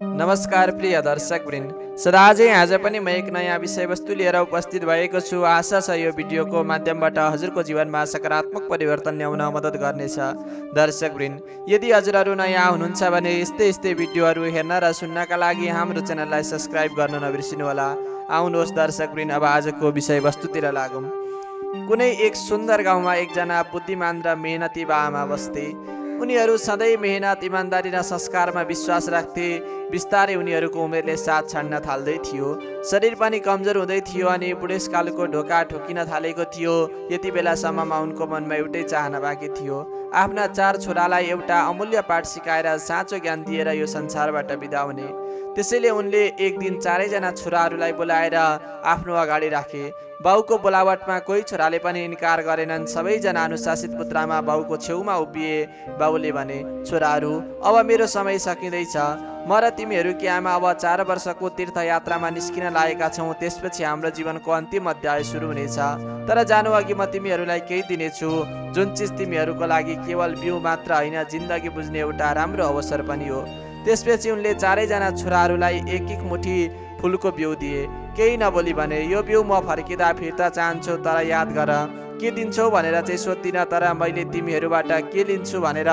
नमस्कार प्रिय दर्शकवृन्द, सदाझै आज पनि म एक नयाँ विषयवस्तु लिएर उपस्थित भएको छु। आशा छ यो भिडियोको माध्यमबाट हजुरको जीवनमा सकारात्मक परिवर्तन ल्याउन मद्दत गर्नेछ। दर्शकवृन्द, यदि हजुरहरू नयाँ हुनुहुन्छ भने यस्तै भिडियोहरू हेर्न र सुन्नका लागि हाम्रो च्यानललाई सब्स्क्राइब गर्न नबिर्सिनुहोला। आउनुहोस् दर्शकवृन्द, अब आजको विषयवस्तुतिर लागौँ। कुनै एक सुन्दर गाउँमा एकजना बुद्धिमान र मेहनती बाआमा बस्थे। उनीहरू सधैँ मेहनत, इमान्दारी र संस्कारमा विश्वास राख्थे। बिस्तारै उनीहरूको उमेरले साथ छाड्न थाल्दै थियो। शरीर पनि कमजोर हुँदै थियो अनि बुढेसकालको ढोका ठोकिन थालेको थियो। यति बेलासम्ममा उनको मनमा एउटै चाहना बाँकी थियो, आफ्ना 4 छोरालाई एउटा अमूल्य पाठ सिकाएर साँचो ज्ञान दिएर यो संसारबाट बिदा हुने। त्यसैले उनले एक दिन 4 जना छोराहरूलाई बोलाएर आफ्नो अगाडि राखे। बाउको बोलावटमा कोही छोराले पनि इन्कार गरेनन्। सबैजना अनुशासित मुद्रामा बाउको छेउमा उभिए। बाउले भने, छोराहरू, अब मेरो समय सकिँदैछ। म र तिमीहरूकी आमा अब 4 वर्षको तीर्थयात्रामा निस्किन लागेका छौँ। त्यसपछि हाम्रो जीवनको अन्तिम अध्याय सुरु हुनेछ। तर जानु अघि म तिमीहरूलाई केही दिनेछु, जुन चिज तिमीहरूको लागि केवल बिउ मात्र होइन, जिन्दगी बुझ्ने एउटा राम्रो अवसर पनि हो। त्यसपछि उनले 4 जना छोराहरूलाई एक मुठी फुलको बिउ दिए। केही नबोली भने, यो बिउ म फर्किँदा फिर्ता चाहन्छु, तर याद गर, के दिन्छौ भनेर चाहिँ सोध्दिनँ, तर मैले तिमीहरूबाट के लिन्छु भनेर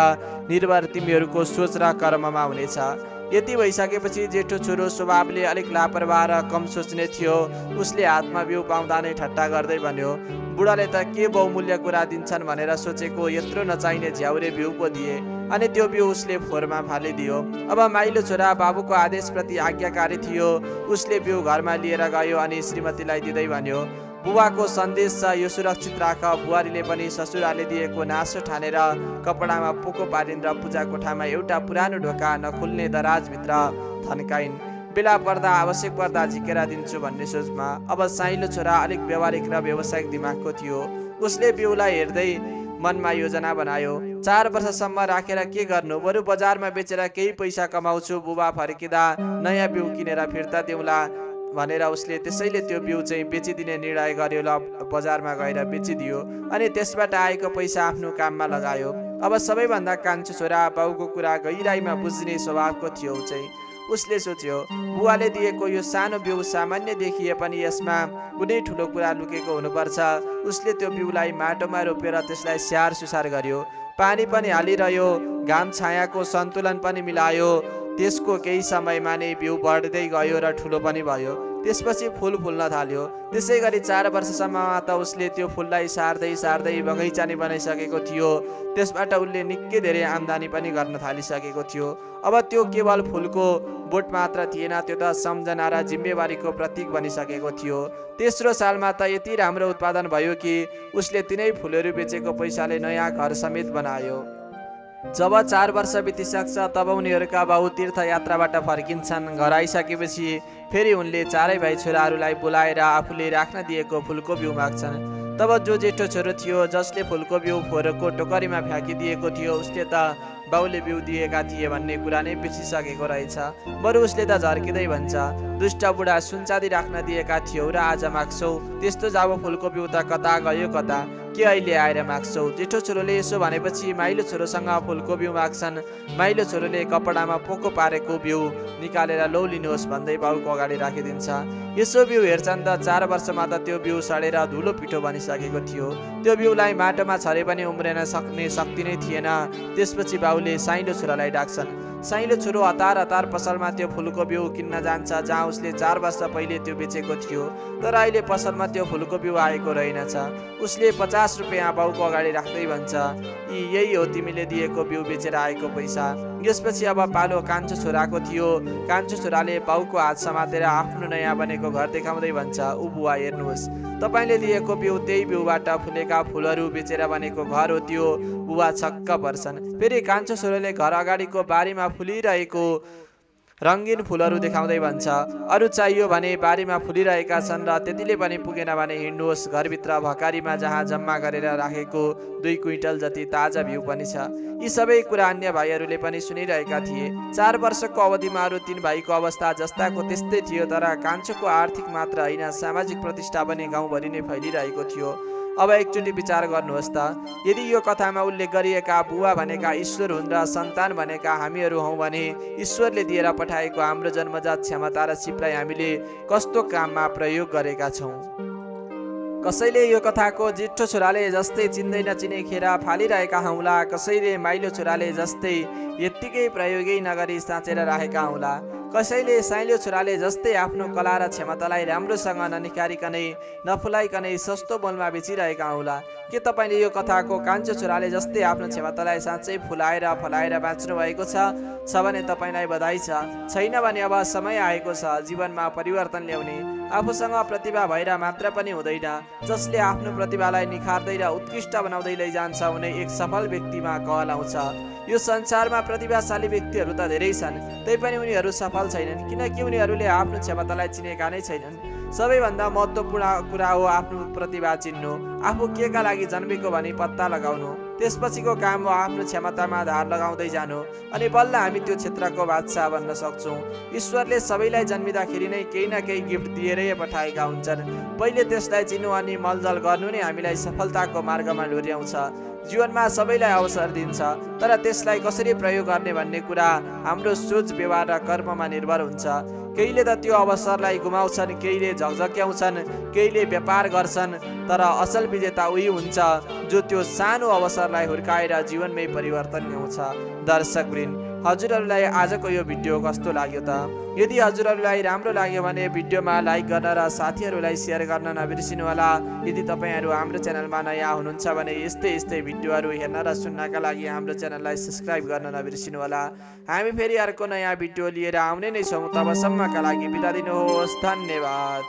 निर्भर तिमीहरूको सोच र कर्ममा हुनेछ। यति भइसकेपछि जेठो छोरो स्वभावले अलिक लापरवाह र कम सोच्ने थियो। उसले हातमा बिउ पाउँदा नै ठट्टा गर्दै भन्यो, बुढाले त के बहुमूल्य कुरा दिन्छन् भनेर सोचेको, यत्रो नचाहिने झ्याउरे बिउ पो दिए। अनि त्यो बिउ उसले फोहोरमा फालिदियो। अब माइलो छोरा बाबुको आदेशप्रति आज्ञाकारी थियो। उसले बिउ घरमा लिएर गयो अनि श्रीमतीलाई दिँदै भन्यो, बुबाको सन्देश छ, यो सुरक्षित राख। बुहारीले पनि ससुराले दिएको नासो ठानेर कपडामा पोको पारिन् र पूजा कोठामा एउटा पुरानो ढोका नखुल्ने दराजभित्र थन्काइन्। बेला पर्दा, आवश्यक पर्दा झिकेर दिन्छु भन्ने सोचमा। अब साइलो छोरा अलिक व्यवहारिक र व्यावसायिक दिमागको थियो। उसले बिउलाई हेर्दै मनमा योजना बनायो, 4 वर्षसम्म राखेर के गर्नु, बरु बजारमा बेचेर केही पैसा कमाउँछु। बुबा फर्किँदा नयाँ बिउ किनेर फिर्ता देऊला भनेर उसले त्यसैले त्यो बिउ चाहिँ बेचिदिने निर्णय गर्यो। ल बजारमा गएर बेचिदियो अनि त्यसबाट आएको पैसा आफ्नो काममा लगायो। अब सबैभन्दा कान्छो छोरा बाउको कुरा गहिराईमा बुझ्ने स्वभावको थियो। चाहिँ उसले सोच्यो, बुवाले दिएको यो सानो बिउ सामान्य देखिए पनि यसमा कुनै ठुलो कुरा लुकेको हुनुपर्छ। उसले त्यो बिउलाई माटोमा रोपेर त्यसलाई स्याहार सुसार गर्यो। पानी पनि हालिरह्यो, घाम छायाको सन्तुलन पनि मिलायो। त्यसको केही समयमा नै बिउ बढ्दै गयो र ठुलो पनि भयो। त्यसपछि फुल फुल्न थाल्यो। त्यसै गरी 4 वर्षसम्ममा त उसले त्यो फुललाई सार्दै बगैँचा नै बनाइसकेको थियो। त्यसबाट उसले निकै धेरै आम्दानी पनि गर्न थालिसकेको थियो। अब त्यो केवल फुलको बोट मात्र थिएन, त्यो त सम्झना र जिम्मेवारीको प्रतीक बनिसकेको थियो। तेस्रो सालमा त यति राम्रो उत्पादन भयो कि उसले तिनै फुलहरू बेचेको पैसाले नयाँ घर समेत बनायो। जब 4 वर्ष बितिसक्छ तब उनीहरूका बाउ तीर्थयात्राबाट फर्किन्छन्। घर आइसकेपछि फेरि उनले 4 भाइ छोराहरूलाई बोलाएर आफूले राख्न दिएको फुलको बिउ माग्छन्। तब जो जेठो छोरो थियो, जसले फुलको बिउ फोहोरको टोकरीमा फ्याँकिदिएको थियो, उसले त बाउले बिउ दिएका थिए भन्ने कुरा नै बिर्सिसकेको रहेछ। बरु उसले त झर्किँदै भन्छ, दुष्ट बुढा, सुनचाँदी राख्न दिएका थियौ र आज माग्छौ? त्यस्तो जाबो फुलको बिउ त कता गयो कता, के अहिले आएर माग्छौ? जेठो छोरोले यसो भनेपछि माइलो छोरोसँग फुलको बिउ माग्छन्। माइलो छोरोले कपडामा पोको पारेको बिउ निकालेर लौ लिनुहोस् भन्दै बाउको अगाडि राखिदिन्छ। यसो बिउ हेर्छन् त 4 वर्षमा त त्यो बिउ सडेर धुलो पिठो बनिसकेको थियो। त्यो बिउलाई माटोमा छरे पनि उम्रेन सक्ने शक्ति नै थिएन। त्यसपछि बाउले साइलो छोरालाई डाक्छन्। साइलो छोरो हतार पसलमा त्यो फुलको बिउ किन्न जान्छ, जहाँ उसले 4 वर्ष पहिले त्यो बेचेको थियो। तर अहिले पसलमा त्यो फुलको बिउ आएको रहेनछ। उसले 50 रुपियाँ बाउको अगाडि राख्दै भन्छ, यही हो तिमीले दिएको बिउ बेचेर आएको पैसा। यसपछि अब पालो कान्छो छोराको थियो। कान्छो छोराले बाउको हात समातेर आफ्नो नयाँ बनेको घर देखाउँदै भन्छ, ऊ बुवा, हेर्नुहोस्, तपाईँले दिएको बिउ त्यही बिउबाट फुलेका फुलहरू बेचेर बनेको घर हो त्यो। बुवा छक्क पर्छन्। फेरि कान्छो छोराले घर अगाडिको बारीमा फुलिरहेको रङ्गीन फुलहरू देखाउँदै भन्छ, अरू चाहियो भने बारीमा फुलिरहेका छन् र त्यतिले पनि पुगेन भने हिँड्नुहोस्, घरभित्र भकारीमा जहाँ जम्मा गरेर राखेको 2 क्विन्टल जति ताजा बिउ पनि छ। यी सबै कुरा अन्य भाइहरूले पनि सुनिरहेका थिए। 4 वर्षको अवधिमा अरू 3 भाइको अवस्था जस्ताको त्यस्तै थियो, तर कान्छोको आर्थिक मात्र होइन, सामाजिक प्रतिष्ठा पनि गाउँभरि नै फैलिरहेको थियो। अब एकचोटि विचार गर्नुहोस् त, यदि यो कथामा उल्लेख गरिएका बुवा भनेका ईश्वर हुन् र सन्तान भनेका हामीहरू हौँ भने ईश्वरले दिएर पठाएको हाम्रो जन्मजात क्षमता र सिपलाई हामीले कस्तो काममा प्रयोग गरेका छौँ? कसैले यो कथाको जिठो छोराले जस्तै चिन्दै नचिनेखेर फालिरहेका हौँला, कसैले माइलो छोराले जस्तै यत्तिकै प्रयोगै नगरी साँचेर राखेका हौँला, कसैले साइलो छोराले जस्तै आफ्नो कला र क्षमतालाई राम्रोसँग ननिखारिकनै नफुलाइकनै सस्तो मोलमा बेचिरहेका हौँला। के तपाईँले यो कथाको कान्छो छोराले जस्तै आफ्नो क्षमतालाई साँच्चै फुलाएर फलाएर बाँच्नु भएको छ भने तपाईँलाई बधाई छ। छैन भने अब समय आएको छ जीवनमा परिवर्तन ल्याउने। आफूसँग प्रतिभा भएर मात्र पनि हुँदैन, जसले आफ्नो प्रतिभालाई निखार्दै र उत्कृष्ट बनाउँदै लैजान्छ उनी एक सफल व्यक्तिमा कहलाउँछ। यो संसारमा प्रतिभाशाली व्यक्तिहरू त धेरै छन्, तैपनि उनीहरू सफल छैनन्, किनकि उनीहरूले आफ्नो क्षमतालाई चिनेका नै छैनन्। सबैभन्दा महत्त्वपूर्ण कुरा हो आफ्नो प्रतिभा चिन्नु, आफू केका लागि जन्मेको भनी पत्ता लगाउनु, त्यसपछिको काम हो आफ्नो क्षमतामा धार लगाउँदै जानु, अनि बल्ल हामी त्यो क्षेत्रको बादशाह बन्न सक्छौँ। ईश्वरले सबैलाई जन्मिँदाखेरि नै केही न केही गिफ्ट दिएरै पठाएका हुन्छन्। पहिले त्यसलाई चिन्नु अनि मलजल गर्नु नै हामीलाई सफलताको मार्गमा डोर्याउँछ। जीवनमा सबैलाई अवसर दिन्छ, तर त्यसलाई कसरी प्रयोग गर्ने भन्ने कुरा हाम्रो सोच, व्यवहार र कर्ममा निर्भर हुन्छ। केहीले त त्यो अवसरलाई गुमाउँछन्, केहीले झकझक्याउँछन्, केहीले व्यापार गर्छन्, तर असल विजेता उही हुन्छ जो त्यो सानो अवसरलाई हुर्काएर जीवनमै परिवर्तन ल्याउँछ। दर्शकवृन्द, हजुरहरूलाई आजको यो भिडियो कस्तो लाग्यो त? यदि हजुरहरूलाई राम्रो लाग्यो भने भिडियोमा लाइक गर्न र साथीहरूलाई सेयर गर्न नबिर्सिनुहोला। यदि तपाईँहरू हाम्रो च्यानलमा नयाँ हुनुहुन्छ भने यस्तै भिडियोहरू हेर्न र सुन्नका लागि हाम्रो च्यानललाई सब्स्क्राइब गर्न नबिर्सिनुहोला। हामी फेरि अर्को नयाँ भिडियो लिएर आउने नै छौँ। तबसम्मका लागि बिदा दिनुहोस्। धन्यवाद।